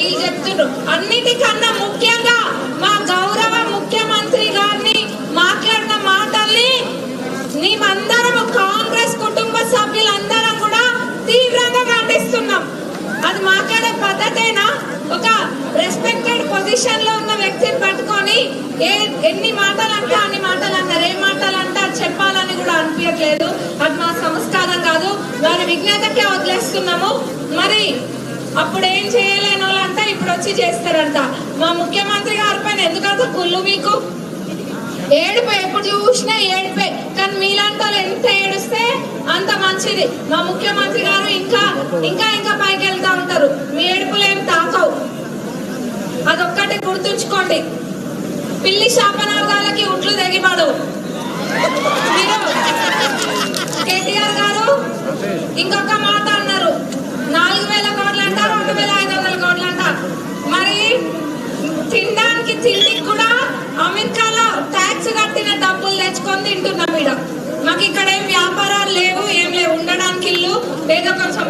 వీళ్ళు చెప్తున్నారు. అన్నిటికన్నా ముఖ్యంగా మా గౌరవ ముఖ్యమంత్రి గారిని మాట్లాడిన మాటల్ని మేమందరం కాంగ్రెస్ కుటుంబ సభ్యులందరం కూడా తీవ్రంగా ఖండిస్తున్నాం. అది మాట్లాడే పద్ధతేనా? ఒక రెస్పెక్టెడ్ పొజిషన్ లో ఉన్న వ్యక్తిని పట్టుకొని ఎన్ని మాటలు అంటే అన్ని మాటలు అన్నారు. ఏ మాటలు అంటే అది చెప్పాలని కూడా అనిపించట్లేదు. అది మా సంస్కారం కాదు. వారి విజ్ఞతకే వదిలేస్తున్నాము. మరి అప్పుడు ఏం చేయలేని వాళ్ళంట ఇప్పుడు వచ్చి చేస్తారంట. మా ముఖ్యమంత్రి గారి పైన ఎందుకంత కుళ్ళు మీకు? ఏడుపే, ఎప్పుడు చూసినా ఏడిపే. కానీ మీలాంటి వాళ్ళు ఎంత ఏడుస్తే అంత మంచిది. మా ముఖ్యమంత్రి గారు ఇంకా ఇంకా ఇంకా పైకి వెళ్తా ఉంటారు. మీ ఏడుపులు ఏం తాకవు, అదొక్కటి గుర్తుంచుకోండి. పిల్లి శాపనార్థాలకి ఉట్లు తెగిపడవు. మీరు కేటీఆర్ గారు ఇంకొక మాట అన్నారు, 4000 కోట్లు అంట, 2500 కోట్లు అంట. మరి తినడానికి తిండికి కూడా అమెరికాలో ట్యాక్స్ కట్టిన డబ్బులు తెచ్చుకొని తింటున్నాం. మాకు ఇక్కడ ఏం వ్యాపారాలు లేవు, ఏం లేవు. ఉండడానికి ఇల్లు ఏదో కొంచెం